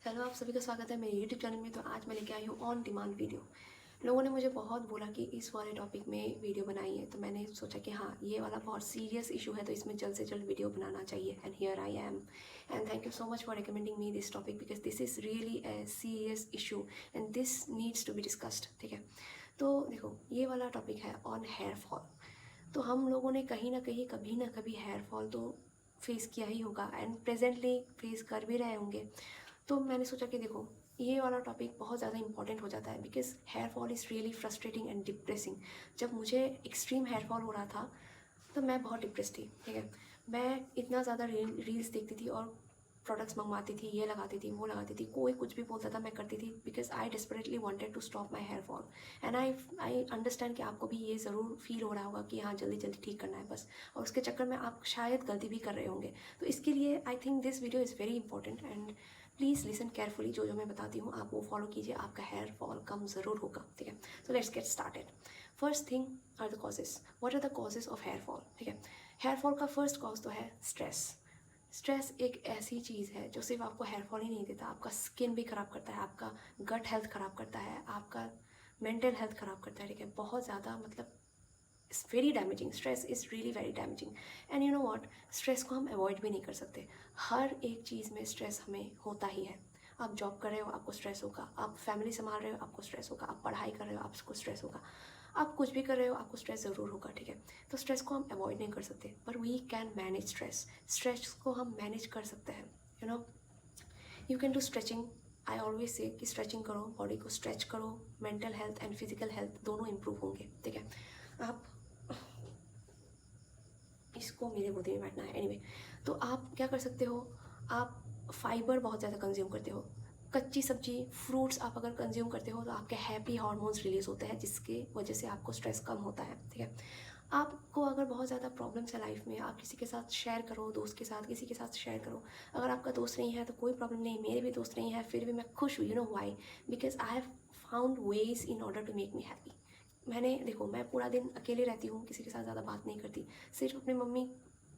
Hello, आप सभी का स्वागत है मेरे यूट्यूब चैनल में। तो आज मैं लेके आई हूँ ऑन डिमांड वीडियो। लोगों ने मुझे बहुत बोला कि इस वाले टॉपिक में वीडियो बनाई है, तो मैंने सोचा कि हाँ, ये वाला बहुत सीरियस इशू है, तो इसमें जल्द से जल्द वीडियो बनाना चाहिए। And here I am, and thank you so much for recommending me this topic because this is really a serious issue and this needs to be discussed. ठीक है, तो देखो, ये वाला टॉपिक है ऑन हेयर फॉल। तो हम लोगों ने कहीं ना कभी हेयर फॉल तो फेस किया ही होगा एंड प्रेजेंटली फेस कर भी रहे होंगे। तो मैंने सोचा कि देखो, ये वाला टॉपिक बहुत ज़्यादा इंपॉर्टेंट हो जाता है because hair fall is really frustrating and depressing. जब मुझे एक्सट्रीम हेयर फॉल हो रहा था तो मैं बहुत डिप्रेस थी। ठीक है, मैं इतना ज़्यादा रील्स देखती थी और प्रोडक्ट्स मंगवाती थी, ये लगाती थी, वो लगाती थी, कोई कुछ भी बोलता था मैं करती थी because I desperately wanted to stop my hair fall. And I understand कि आपको भी ये ज़रूर फील हो रहा होगा कि हाँ, जल्दी जल्दी ठीक करना है बस, और उसके चक्कर में आप शायद गलती भी कर रहे होंगे। तो इसके लिए I think this video is very important and please listen carefully. जो मैं बताती हूँ आप वो फॉलो कीजिए, आपका हेयर फॉल कम ज़रूर होगा। ठीक है, so let's get started. First thing are the causes. What are the causes of hair fall? ठीक है, हेयर फॉल का फर्स्ट कॉज तो है स्ट्रेस। स्ट्रेस एक ऐसी चीज़ है जो सिर्फ आपको हेयर फॉल ही नहीं देता, आपका स्किन भी ख़राब करता है, आपका गट हेल्थ ख़राब करता है, आपका मेंटल हेल्थ ख़राब करता है। ठीक है, बहुत ज़्यादा, मतलब it's very damaging. Stress is really very damaging. And you know what, stress को हम अवॉइड भी नहीं कर सकते। हर एक चीज़ में स्ट्रेस हमें होता ही है। आप जॉब कर रहे हो, आपको स्ट्रेस होगा। आप फैमिली संभाल रहे हो, आपको स्ट्रेस होगा। आप पढ़ाई कर रहे हो, आपको स्ट्रेस होगा। आप कुछ भी कर रहे हो, आपको स्ट्रेस ज़रूर होगा। ठीक है, तो स्ट्रेस को हम अवॉइड नहीं कर सकते, पर we can manage stress. Stress को हम मैनेज कर सकते हैं। You know, you can do stretching. I always say कि स्ट्रेचिंग करो, बॉडी को स्ट्रेच करो, mental health and physical health दोनों इंप्रूव होंगे। ठीक है, आप इसको मेरे गोदी में बैठना है। एनीवे, तो आप क्या कर सकते हो, आप फाइबर बहुत ज़्यादा कंज्यूम करते हो। कच्ची सब्जी, फ्रूट्स आप अगर कंज्यूम करते हो तो आपके हैप्पी हार्मोन्स रिलीज होते हैं, जिसके वजह से आपको स्ट्रेस कम होता है। ठीक है, आपको अगर बहुत ज़्यादा प्रॉब्लम्स है लाइफ में, आप किसी के साथ शेयर करो, दोस्त के साथ, किसी के साथ शेयर करो। अगर आपका दोस्त नहीं है तो कोई प्रॉब्लम नहीं, मेरे भी दोस्त नहीं है, फिर भी मैं खुश हूँ। You know why? Because I have found ways in order to make me happy. मैंने, देखो, मैं पूरा दिन अकेले रहती हूँ, किसी के साथ ज़्यादा बात नहीं करती, सिर्फ अपने मम्मी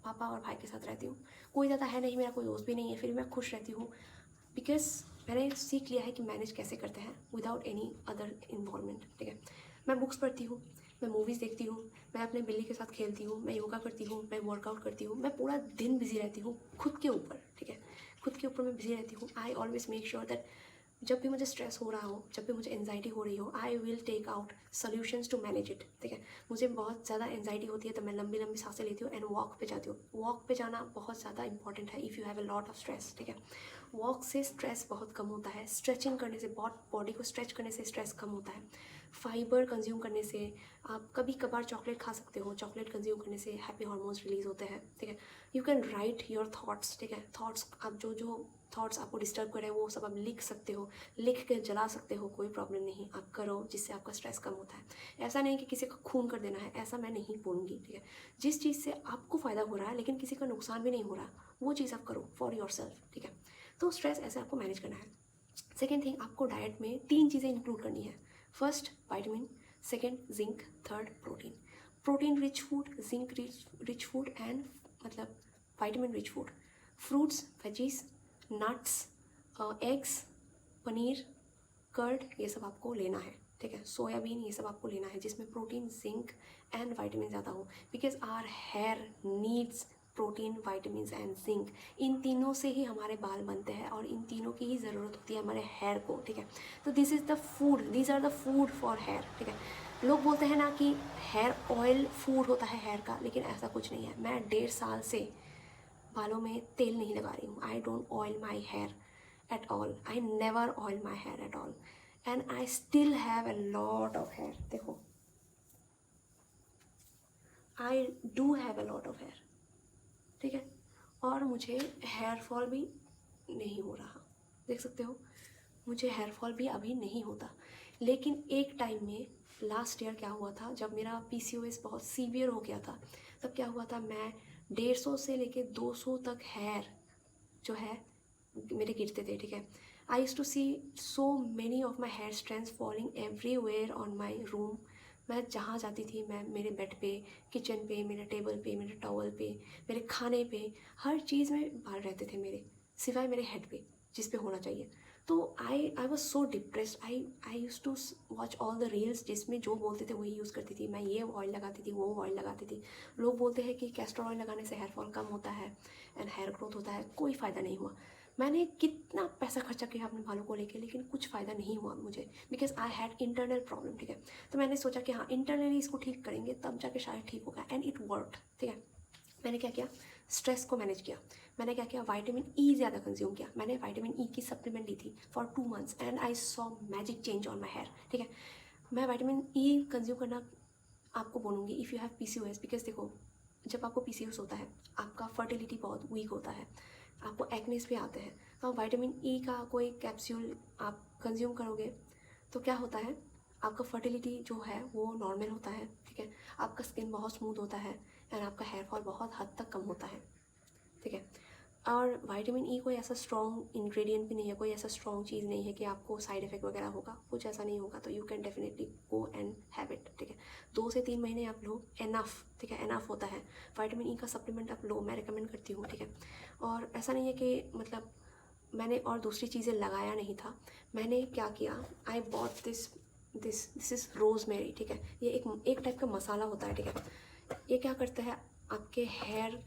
पापा और भाई के साथ रहती हूँ। कोई ज़्यादा है नहीं, मेरा कोई दोस्त भी नहीं है, फिर भी मैं खुश रहती हूँ बिकॉज मैंने सीख लिया है कि मैनेज कैसे करते हैं विदाउट एनी अदर इन्वॉल्वमेंट। ठीक है, मैं बुक्स पढ़ती हूँ, मैं मूवीज़ देखती हूँ, मैं अपने बिल्ली के साथ खेलती हूँ, मैं योगा करती हूँ, मैं वर्कआउट करती हूँ, मैं पूरा दिन बिजी रहती हूँ खुद के ऊपर। ठीक है, खुद के ऊपर मैं बिजी रहती हूँ। I always make sure that जब भी मुझे स्ट्रेस हो रहा हो, जब भी मुझे एनजाइटी हो रही हो, I will take out solutions to manage it. ठीक है, मुझे बहुत ज़्यादा एनजाइटी होती है तो मैं लंबी लंबी सांसें लेती हूँ एंड वॉक पे जाती हूँ। वॉक पे जाना बहुत ज़्यादा इंपॉर्टेंट है if you have a lot of stress. ठीक है, वॉक से स्ट्रेस बहुत कम होता है, स्ट्रेचिंग करने से, बॉडी को स्ट्रेच करने से स्ट्रेस कम होता है। फाइबर कंज्यूम करने से, आप कभी कभार चॉकलेट खा सकते हो, चॉकलेट कंज्यूम करने से हैप्पी हार्मोन्स रिलीज होते हैं। ठीक है, you can write your thoughts. ठीक है, थाट्स, आप जो जो थॉट्स आपको डिस्टर्ब कर रहे हैं वो सब आप लिख सकते हो, लिख के जला सकते हो, कोई प्रॉब्लम नहीं, आप करो, जिससे आपका स्ट्रेस कम होता है। ऐसा नहीं कि किसी का खून कर देना है, ऐसा मैं नहीं बोलूँगी। ठीक है, जिस चीज़ से आपको फ़ायदा हो रहा है लेकिन किसी का नुकसान भी नहीं हो रहा, वो चीज़ आप करो फॉर योर सेल्फ। ठीक है, तो स्ट्रेस ऐसे आपको मैनेज करना है। सेकेंड थिंग, आपको डाइट में 3 चीज़ें इंक्लूड करनी है। First vitamin, second zinc, third protein. Protein rich food, zinc rich food and, मतलब vitamin rich food, fruits, veggies, nuts, eggs, paneer, curd, ये सब आपको लेना है। ठीक है, सोयाबीन, ये सब आपको लेना है जिसमें प्रोटीन, जिंक एंड वाइटामिन ज़्यादा हो, because our hair needs protein, vitamin and zinc. इन तीनों से ही हमारे बाल बनते हैं और इन तीनों की ही ज़रूरत होती है हमारे हेयर को। ठीक है, तो this is the food, these are the food for hair. ठीक है, लोग बोलते हैं ना कि हेयर ऑयल फूड होता है हेयर का, लेकिन ऐसा कुछ नहीं है। मैं 1.5 साल से बालों में तेल नहीं लगा रही हूँ। I don't oil my hair at all, I never oil my hair at all and I still have a lot of hair. देखो, I do have a lot of hair. ठीक है, और मुझे हेयर फॉल भी नहीं हो रहा, देख सकते हो, मुझे हेयर फॉल भी अभी नहीं होता। लेकिन एक टाइम में, लास्ट ईयर क्या हुआ था, जब मेरा PCOS बहुत सीवियर हो गया था, तब क्या हुआ था, मैं 150 से लेके 200 तक हेयर जो है मेरे गिरते थे। ठीक है, I use to see so many of my hair strands falling everywhere on my room. मैं जहाँ जाती थी, मैं मेरे बेड पे, किचन पे, मेरे टेबल पे, मेरे टॉवल पे, मेरे खाने पे, हर चीज़ में बाल रहते थे मेरे, सिवाय मेरे हेड पे जिस पे होना चाहिए। तो I was so depressed. I use to watch all the reels जिसमें जो बोलते थे वही यूज़ करती थी। मैं ये ऑयल लगाती थी, वो ऑयल लगाती थी। लोग बोलते हैं कि कैस्टर ऑयल लगाने से हेयर फॉल कम होता है एंड हेयर ग्रोथ होता है, कोई फ़ायदा नहीं हुआ। मैंने कितना पैसा खर्चा किया अपने बालों को लेके, लेकिन कुछ फ़ायदा नहीं हुआ मुझे, because I had internal problem, ठीक है। तो मैंने सोचा कि हाँ, इंटरनली इसको ठीक करेंगे तब जाके शायद ठीक होगा, एंड इट वर्कड, ठीक है। मैंने क्या किया, स्ट्रेस को मैनेज किया। मैंने क्या किया, विटामिन ई ज़्यादा कंज्यूम किया। मैंने विटामिन ई की सप्लीमेंट ली थी for 2 months and I saw magic change on my hair, ठीक है। मैं विटामिन ई कंज्यूम करना आपको बोलूँगी if you have PCOS, because देखो, जब आपको PCOS होता है आपका फर्टिलिटी बहुत वीक होता है, आपको एक्नेस भी आते हैं। तो आप विटामिन ई का कोई कैप्सूल आप कंज्यूम करोगे तो क्या होता है, आपका फर्टिलिटी जो है वो नॉर्मल होता है, ठीक है। आपका स्किन बहुत स्मूथ होता है एंड आपका हेयर फॉल बहुत हद तक कम होता है, ठीक है। और विटामिन ई कोई ऐसा स्ट्रॉन्ग इंग्रेडिएंट भी नहीं है, कोई ऐसा स्ट्रॉन्ग चीज़ नहीं है कि आपको साइड इफेक्ट वगैरह होगा, कुछ ऐसा नहीं होगा। तो you can definitely go and have it, ठीक है। 2 से 3 महीने आप लो, एनफ, ठीक है, एनफ होता है। विटामिन ई का सप्लीमेंट आप लो, मैं रिकमेंड करती हूँ, ठीक है। और ऐसा नहीं है कि मतलब मैंने और दूसरी चीज़ें लगाया नहीं था। मैंने क्या किया, I bought this is rosemary, ठीक है। ये एक टाइप का मसाला होता है, ठीक है। ये क्या करता है, आपके हेयर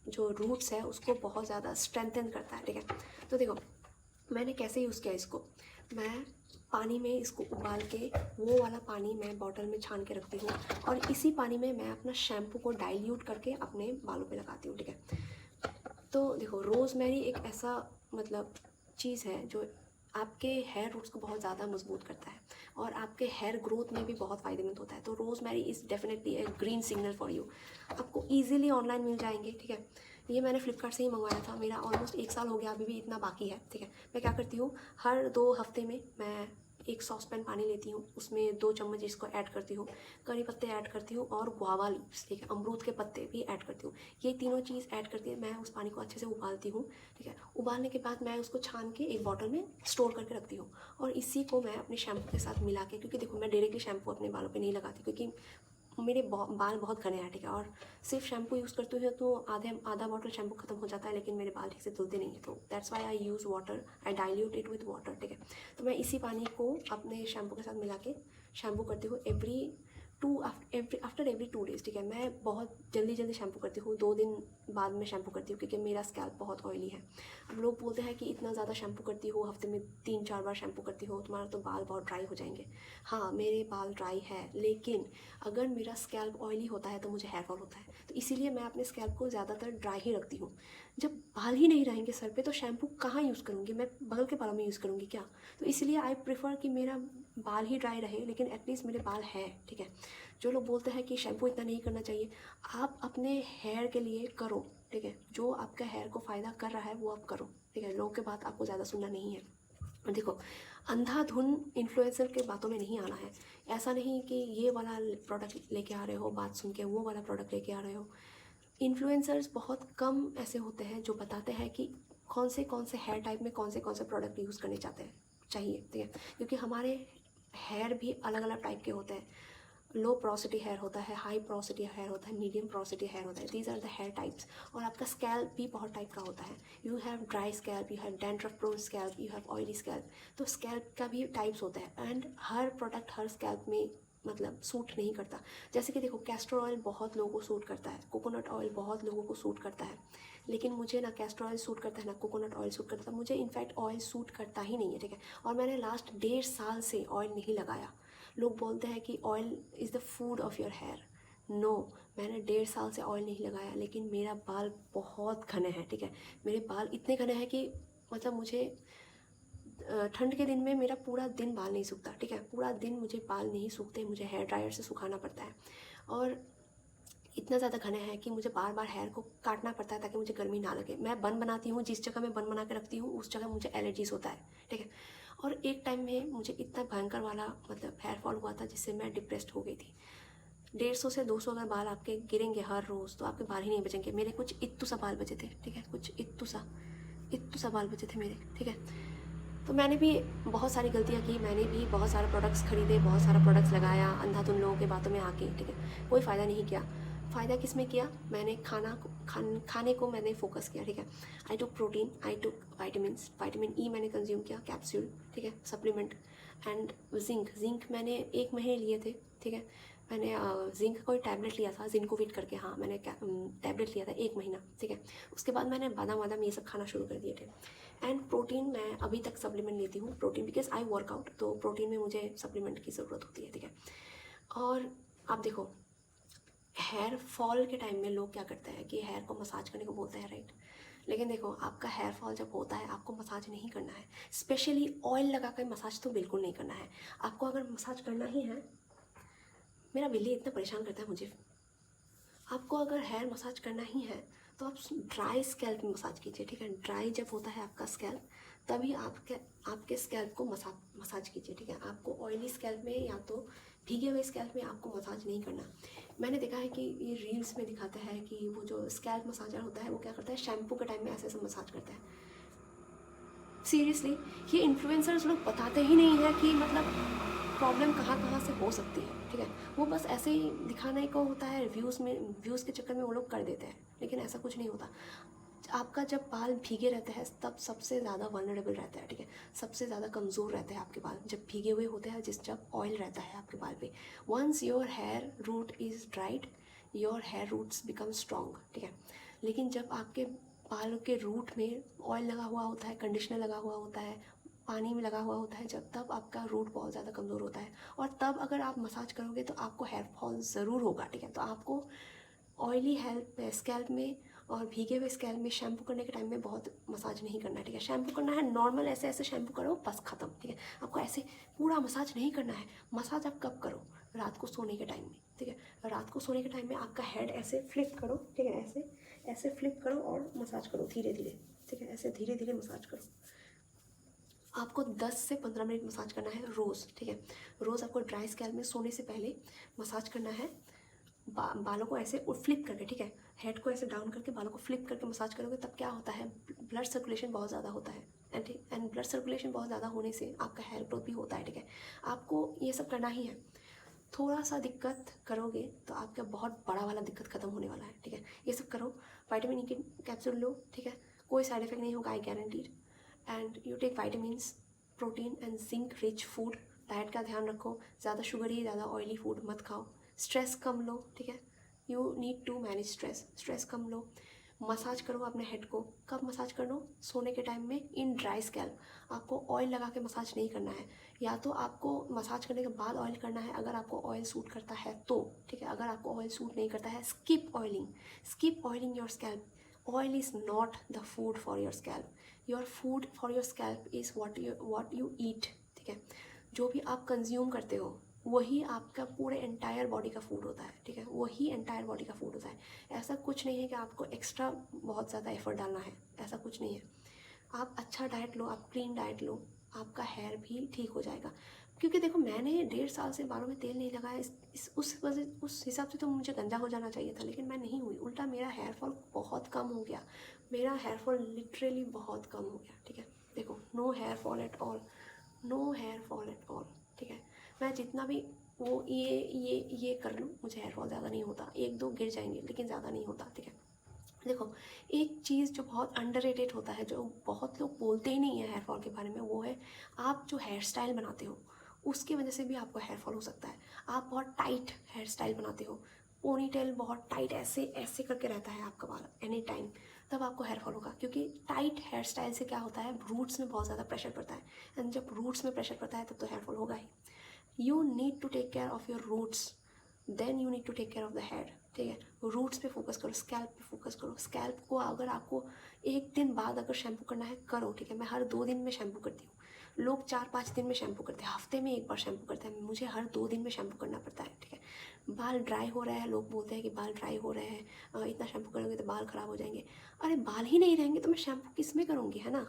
जो रूट्स है उसको बहुत ज़्यादा स्ट्रेंथन करता है, ठीक है। तो देखो मैंने कैसे यूज़ किया इसको, मैं पानी में इसको उबाल के, वो वाला पानी मैं बॉटल में छान के रखती हूँ, और इसी पानी में मैं अपना शैम्पू को डाइल्यूट करके अपने बालों पे लगाती हूँ, ठीक है। तो देखो, रोज़मेरी एक ऐसा मतलब चीज़ है जो आपके हेयर रूट्स को बहुत ज़्यादा मजबूत करता है और आपके हेयर ग्रोथ में भी बहुत फ़ायदेमंद होता है। तो rosemary is definitely A green signal for you. आपको ईजिली ऑनलाइन मिल जाएंगे, ठीक है। ये मैंने फ्लिपकार्ट से ही मंगवाया था, मेरा ऑलमोस्ट 1 साल हो गया, अभी भी इतना बाकी है, ठीक है। मैं क्या करती हूँ, हर 2 हफ्ते में मैं एक सॉसपैन पानी लेती हूँ, उसमें 2 चम्मच इसको ऐड करती हूँ, करी पत्ते ऐड करती हूँ और गुआवा लीव्स, ठीक है, अमरूद के पत्ते भी ऐड करती हूँ। ये तीनों चीज़ ऐड करके मैं उस पानी को अच्छे से उबालती हूँ, ठीक है। उबालने के बाद मैं उसको छान के एक बॉटल में स्टोर करके रखती हूँ, और इसी को मैं अपने शैम्पू के साथ मिला के, क्योंकि देखो मैं डायरेक्टली शैम्पू अपने बालों पे नहीं लगाती, क्योंकि मेरे बाल बहुत घने हैं, ठीक है। और सिर्फ शैम्पू यूज़ करती हूँ तो आधा बॉटल शैम्पू खत्म हो जाता है, लेकिन मेरे बाल ठीक से धुलते नहीं है। तो that's why I use water, I dilute it with water, ठीक है। तो मैं इसी पानी को अपने शैम्पू के साथ मिला के शैम्पू करती हूँ आफ्टर एवरी 2 days, ठीक है। मैं बहुत जल्दी शैम्पू करती हूँ, 2 दिन बाद में शैम्पू करती हूँ, क्योंकि मेरा स्कैल्प बहुत ऑयली है। अब लोग बोलते हैं कि इतना ज़्यादा शैम्पू करती हो, हफ्ते में 3-4 बार शैम्पू करती हो, तुम्हारा तो बाल बहुत ड्राई हो जाएंगे। हाँ, मेरे बाल ड्राई है, लेकिन अगर मेरा स्कैल्प ऑयली होता है तो मुझे हेयर फॉल होता है। तो इसीलिए मैं अपने स्कैल्प को ज़्यादातर ड्राई ही रखती हूँ। जब बाल ही नहीं रहेंगे सर पे तो शैम्पू कहाँ यूज़ करूँगी, मैं बगल के बालों में यूज़ करूँगी क्या। तो इसलिए आई प्रेफर कि मेरा बाल ही ड्राई रहे, लेकिन एटलीस्ट मेरे बाल है, ठीक है। जो लोग बोलते हैं कि शैम्पू इतना नहीं करना चाहिए, आप अपने हेयर के लिए करो, ठीक है। जो आपका हेयर को फ़ायदा कर रहा है वो आप करो, ठीक है। लोगों के बात आपको ज़्यादा सुनना नहीं है। देखो, अंधाधुन इन्फ्लुएंसर के बातों में नहीं आना है। ऐसा नहीं कि ये वाला प्रोडक्ट लेके आ रहे हो, बात सुन के वो वाला प्रोडक्ट लेके आ रहे हो। इन्फ्लुएंसर्स बहुत कम ऐसे होते हैं जो बताते हैं कि कौन से हेयर टाइप में कौन से प्रोडक्ट यूज़ करने चाहिए, ठीक है। क्योंकि हमारे हेयर भी अलग अलग टाइप के होते हैं। लो पोरोसिटी हेयर होता है, हाई पोरोसिटी हेयर होता है, मीडियम पोरोसिटी हेयर होता है। These are the hair types. और आपका स्कैल्प भी बहुत टाइप का होता है। You have dry scalp, you have dandruff prone scalp, you have oily scalp. तो स्कैल्प का भी टाइप्स होता है, एंड हर प्रोडक्ट हर स्कैल्प में मतलब सूट नहीं करता। जैसे कि देखो, कैस्टर ऑयल बहुत लोगों को सूट करता है, कोकोनट ऑयल बहुत लोगों को सूट करता है, लेकिन मुझे ना कैस्टर ऑयल सूट करता है ना कोकोनट ऑयल सूट करता है। मुझे इनफैक्ट ऑयल सूट करता ही नहीं है, ठीक है। और मैंने लास्ट 1.5 साल से ऑयल नहीं लगाया। लोग बोलते हैं कि oil is the food of your hair. No, मैंने 1.5 साल से ऑयल नहीं लगाया, लेकिन मेरा बाल बहुत घने हैं, ठीक है। मेरे बाल इतने घने हैं कि मतलब मुझे ठंड के दिन में मेरा पूरा दिन बाल नहीं सूखता, ठीक है। पूरा दिन मुझे बाल नहीं सूखते, मुझे हेयर ड्रायर से सुखाना पड़ता है। और इतना ज़्यादा घने हैं कि मुझे बार बार हेयर को काटना पड़ता है ताकि मुझे गर्मी ना लगे। मैं बन बनाती हूँ, जिस जगह मैं बन बना के रखती हूँ उस जगह मुझे एलर्जीज़ होता है, ठीक है। और एक टाइम में मुझे इतना भयंकर वाला मतलब हेयर फॉल हुआ था जिससे मैं डिप्रेस्ड हो गई थी। 150 से 200 अगर बाल आपके गिरेंगे हर रोज़ तो आपके बाल ही नहीं बचेंगे। मेरे कुछ इत्तू सा बाल बचे थे, ठीक है, कुछ इत्तू सा बाल बचे थे मेरे, ठीक है। तो मैंने भी बहुत सारी गलतियाँ की, मैंने भी बहुत सारे प्रोडक्ट्स खरीदे, बहुत सारा प्रोडक्ट्स लगाया अंधाधुन लोगों के बातों में आके, ठीक है। कोई फ़ायदा नहीं किया। फ़ायदा किस में किया, मैंने खाने को मैंने फोकस किया, ठीक है। आई टुक प्रोटीन, आई टुक वाइटामिन्स, विटामिन ई मैंने कंज्यूम किया, कैप्सूल, ठीक है, सप्लीमेंट। एंड जिंक मैंने 1 महीने लिए थे, ठीक है। मैंने जिंक कोई टैबलेट लिया था, जिंकोविट करके, हाँ मैंने टैबलेट लिया था 1 महीना, ठीक है। उसके बाद मैंने बादाम वादाम ये सब खाना शुरू कर दिए थे। एंड प्रोटीन मैं अभी तक सप्लीमेंट लेती हूँ, प्रोटीन, बिकॉज आई वर्कआउट, तो प्रोटीन में मुझे सप्लीमेंट की ज़रूरत होती है, ठीक है। और आप देखो, हेयर फॉल के टाइम में लोग क्या करते हैं कि हेयर को मसाज करने को बोलते हैं, राइट। लेकिन देखो, आपका हेयर फॉल जब होता है आपको मसाज नहीं करना है, स्पेशली ऑयल लगा कर मसाज तो बिल्कुल नहीं करना है। आपको अगर मसाज करना ही है, मेरा बिल्ली इतना परेशान करता है मुझे, आपको अगर हेयर मसाज करना ही है तो आप ड्राई स्कैल्प में मसाज कीजिए, ठीक है। ड्राई जब होता है आपका स्कैल्प, तभी आपके स्कैल्प को मसाज कीजिए, ठीक है। आपको ऑयली स्कैल्प में या तो भीगे हुए स्कैल्प में आपको मसाज नहीं करना। मैंने देखा है कि ये रील्स में दिखाता है कि वो जो स्कैल्प मसाजर होता है वो क्या करता है, शैम्पू के टाइम में ऐसे ऐसे मसाज करता है। सीरियसली, ये इन्फ्लुएंसर्स लोग बताते ही नहीं है कि मतलब प्रॉब्लम कहाँ कहाँ से हो सकती है, ठीक है। वो बस ऐसे ही दिखाने को होता है, व्यूज़ के चक्कर में वो लोग कर देते हैं, लेकिन ऐसा कुछ नहीं होता। आपका जब बाल भीगे रहते हैं तब सबसे ज़्यादा वल्नरेबल रहता है, ठीक है। सबसे ज़्यादा कमज़ोर रहते हैं आपके बाल जब भीगे हुए होते हैं, जब ऑयल रहता है आपके बाल पे। Once your hair root is dried, your hair roots become strong, ठीक है। लेकिन जब आपके बाल के रूट में ऑयल लगा हुआ होता है, कंडीशनर लगा हुआ होता है, पानी में लगा हुआ होता है, जब तब आपका रूट बहुत ज़्यादा कमज़ोर होता है। और तब अगर आप मसाज करोगे तो आपको हेयर फॉल ज़रूर होगा, ठीक है। तो आपको ऑयली हेयर स्कैल्प में और भीगे हुए स्कैल्प में शैम्पू करने के टाइम में बहुत मसाज नहीं करना है, ठीक है। शैम्पू करना है नॉर्मल, ऐसे ऐसे शैम्पू करो, बस ख़त्म, ठीक है। आपको ऐसे पूरा मसाज नहीं करना है। मसाज आप कब करो, रात को सोने के टाइम में, ठीक है। रात को सोने के टाइम में आपका हेड ऐसे फ्लिप करो, ठीक है, ऐसे ऐसे फ्लिप करो और मसाज करो धीरे धीरे, ठीक है। ऐसे धीरे धीरे मसाज करो। आपको 10 से 15 मिनट मसाज करना है रोज़, ठीक है। रोज़ आपको ड्राई स्कैल्प में सोने से पहले मसाज करना है। बालों को ऐसे फ्लिप करके, ठीक है, हेड को ऐसे डाउन करके बालों को फ्लिप करके मसाज करोगे, तब क्या होता है, ब्लड सर्कुलेशन बहुत ज़्यादा होता है। एंड ब्लड सर्कुलेशन बहुत ज़्यादा होने से आपका हेयर ग्रोथ भी होता है, ठीक है। आपको ये सब करना ही है। थोड़ा सा दिक्कत करोगे तो आपका बहुत बड़ा वाला दिक्कत खत्म होने वाला है, ठीक है। ये सब करो, विटामिन ई के कैप्सूल लो, ठीक है। कोई साइड इफेक्ट नहीं होगा, I guaranteed. And you take vitamins, protein and zinc rich food. Diet का ध्यान रखो, ज़्यादा शुगरी, ज़्यादा ऑयली फूड मत खाओ। स्ट्रेस कम लो, ठीक है। You need to manage stress कम लो। मसाज करो अपने हेड को। कब मसाज करो, सोने के टाइम में इन ड्राई स्कैल्प। आपको ऑयल लगा के मसाज नहीं करना है, या तो आपको मसाज करने के बाद ऑयल करना है अगर आपको ऑयल सूट करता है तो, ठीक है। अगर आपको ऑयल सूट नहीं करता है, skip oiling your scalp. Oil is not the food for your scalp. Your food for your scalp is what you eat, ठीक है। जो भी आप कंज्यूम करते हो वही आपका पूरे एंटायर बॉडी का फूड होता है, ठीक है। वही एंटायर बॉडी का फूड होता है। ऐसा कुछ नहीं है कि आपको एक्स्ट्रा बहुत ज़्यादा एफर्ट डालना है, ऐसा कुछ नहीं है। आप अच्छा डाइट लो, आप क्लीन डाइट लो, आपका हेयर भी ठीक हो जाएगा। क्योंकि देखो, मैंने 1.5 साल से बालों में तेल नहीं लगाया, उस हिसाब से तो मुझे गंजा हो जाना चाहिए था, लेकिन मैं नहीं हुई। उल्टा मेरा हेयर फॉल बहुत कम हो गया। मेरा हेयर फॉल लिटरली बहुत कम हो गया, ठीक है। देखो, no hair fall at all, no hair fall at all, ठीक है। मैं जितना भी वो ये कर लूँ, मुझे हेयर फॉल ज़्यादा नहीं होता। 1-2 गिर जाएंगे लेकिन ज़्यादा नहीं होता, ठीक है। देखो, एक चीज़ जो बहुत अंडररेटेड होता है, जो बहुत लोग बोलते ही नहीं है हेयर फॉल के बारे में, वो है आप जो हेयर स्टाइल बनाते हो उसकी वजह से भी आपको हेयर फॉल हो सकता है। आप बहुत टाइट हेयर स्टाइल बनाते हो, पोनी टेल बहुत टाइट ऐसे ऐसे करके रहता है आपका बाल एनी टाइम, तब आपको हेयर फॉल होगा। क्योंकि टाइट हेयर स्टाइल से क्या होता है, रूट्स में बहुत ज़्यादा प्रेशर पड़ता है, एंड जब रूट्स में प्रेशर पड़ता है तब तो हेयर फॉल होगा ही। You need to take care of your roots, then you need to take care of the head, ठीक है। रूट्स पे फोकस करो, स्कैल्प पे फोकस करो। स्कैल्प को अगर आपको 1 दिन बाद अगर शैम्पू करना है करो, ठीक है। मैं हर 2 दिन में शैम्पू करती हूँ। लोग 4-5 दिन में शैम्पू करते हैं, हफ्ते में 1 बार शैम्पू करते हैं, मुझे हर 2 दिन में शैम्पू करना पड़ता है, ठीक है। बाल ड्राई हो रहा है, लोग बोलते हैं कि बाल ड्राई हो रहे हैं, इतना शैम्पू करोगे तो बाल ख़राब हो जाएंगे। अरे बाल ही नहीं रहेंगे तो मैं शैम्पू किस में करूँगी, है ना।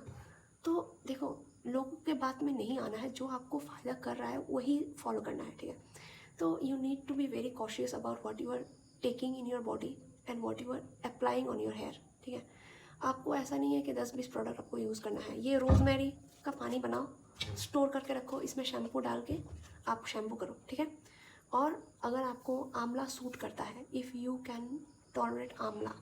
तो देखो, लोगों के बात में नहीं आना है, जो आपको फ़ायदा कर रहा है वही फॉलो करना है, ठीक है। तो you need to be very cautious about what you are taking in your body and what you are applying on your hair, ठीक है। आपको ऐसा नहीं है कि 10-20 प्रोडक्ट आपको यूज़ करना है। ये रोज़मेरी का पानी बनाओ, स्टोर करके रखो, इसमें शैम्पू डाल के आप शैम्पू करो, ठीक है। और अगर आपको आंवला सूट करता है, इफ़ यू कैन टॉलरेट आंवला,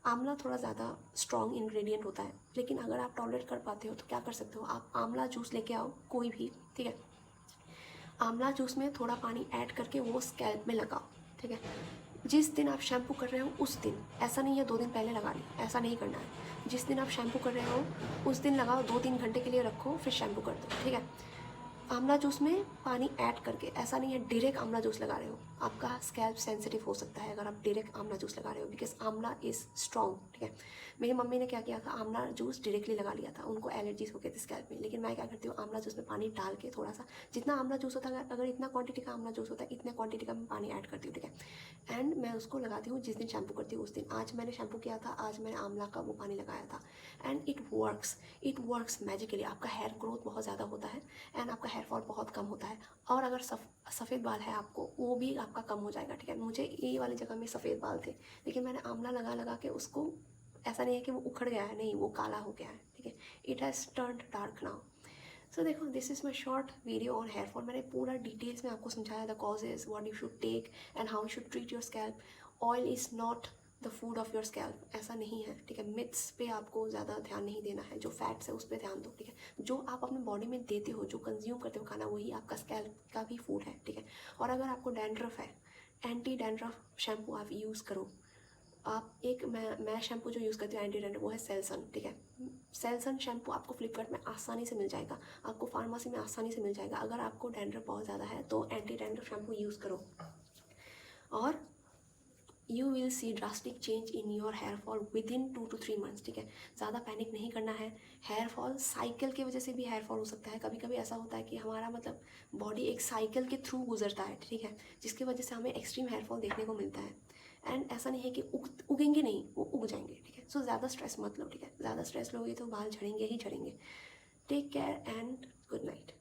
आंवला थोड़ा ज़्यादा स्ट्रॉन्ग इंग्रेडिएंट होता है, लेकिन अगर आप टॉलरेट कर पाते हो तो क्या कर सकते हो, आप आंवला जूस लेके आओ कोई भी, ठीक है। आंवला जूस में थोड़ा पानी ऐड करके वो स्कैल्प में लगाओ, ठीक है। जिस दिन आप शैम्पू कर रहे हो उस दिन, ऐसा नहीं है 2 दिन पहले लगा ली, ऐसा नहीं करना है। जिस दिन आप शैम्पू कर रहे हो उस दिन लगाओ, 2-3 घंटे के लिए रखो, फिर शैम्पू कर दो, ठीक है। आंवला जूस में पानी ऐड करके, ऐसा नहीं है डायरेक्ट आंवला जूस लगा रहे हो, आपका स्कैल्प सेंसिटिव हो सकता है अगर आप डायरेक्ट आंवला जूस लगा रहे हो, बिकॉज आंवला इज़ स्ट्रॉन्ग, ठीक है। मेरी मम्मी ने क्या किया था, आंवला जूस डायरेक्टली लगा लिया था, उनको एलर्जीज हो गए थे स्कैल्प में। लेकिन मैं क्या करती हूँ, आंवला जूस में पानी डाल के थोड़ा सा, जितना आंवला जूस होता है, अगर इतना क्वांटिटी का आंवला जूस होता है, इतने क्वांटिटी का मैं पानी ऐड करती हूँ, ठीक है। एंड मैं उसको लगाती हूँ जिस दिन शैम्पू करती हूँ उस दिन। आज मैंने शैम्पू किया था, आज मैंने आंवला का वो पानी लगाया था, एंड इट वर्क्स मैजिकली। आपका हेयर ग्रोथ बहुत ज़्यादा होता है एंड आपका हेयर फॉल बहुत कम होता है। और अगर सफ़ेद बाल है आपको, वो भी आपका कम हो जाएगा, ठीक है। मुझे ये वाली जगह में सफ़ेद बाल थे, लेकिन मैंने आंवला लगा लगा के उसको, ऐसा नहीं है कि वो उखड़ गया है, नहीं, वो काला हो गया है, ठीक है। It has turned dark now. So देखो, this is my short video on hair fall. मैंने पूरा डिटेल्स में आपको समझाया, the causes, what you should take and how you should treat your scalp. Oil is not the food of your scalp, ऐसा नहीं है, ठीक है। मिथ्स पे आपको ज़्यादा ध्यान नहीं देना है, जो फैट्स है उस पर ध्यान दो, ठीक है। जो आप अपने बॉडी में देते हो, जो कंज्यूम करते हो खाना, वही आपका स्कैल्प का भी फूड है, ठीक है। और अगर आपको डैंड्रफ है, एंटी डैंड्रफ शैम्पू आप यूज़ करो। आप एक, मैं शैम्पू जो यूज़ करती हूँ एंटी डैंड्रफ, वो है सेलसन, ठीक है। सेलसन शैम्पू आपको फ्लिपकार्ट में आसानी से मिल जाएगा, आपको फार्मेसी में आसानी से मिल जाएगा। अगर आपको डैंड्रफ बहुत ज़्यादा है तो एंटी डैंड्रफ शैम्पू यूज़ करो, और you will see drastic change in your hair fall within 2 to 3 months, ठीक है। ज़्यादा पैनिक नहीं करना है। हेयर फॉल साइकिल की वजह से भी हेयर फॉल हो सकता है। कभी कभी ऐसा होता है कि हमारा मतलब बॉडी एक साइकिल के थ्रू गुजरता है, ठीक है, जिसकी वजह से हमें एक्सट्रीम हेयर फॉल देखने को मिलता है। एंड ऐसा नहीं है कि उगेंगे नहीं, वो उग जाएंगे, ठीक है। सो ज़्यादा स्ट्रेस मत लो, ठीक है। ज़्यादा स्ट्रेस लोगे तो बाल झड़ेंगे ही झड़ेंगे। Take care and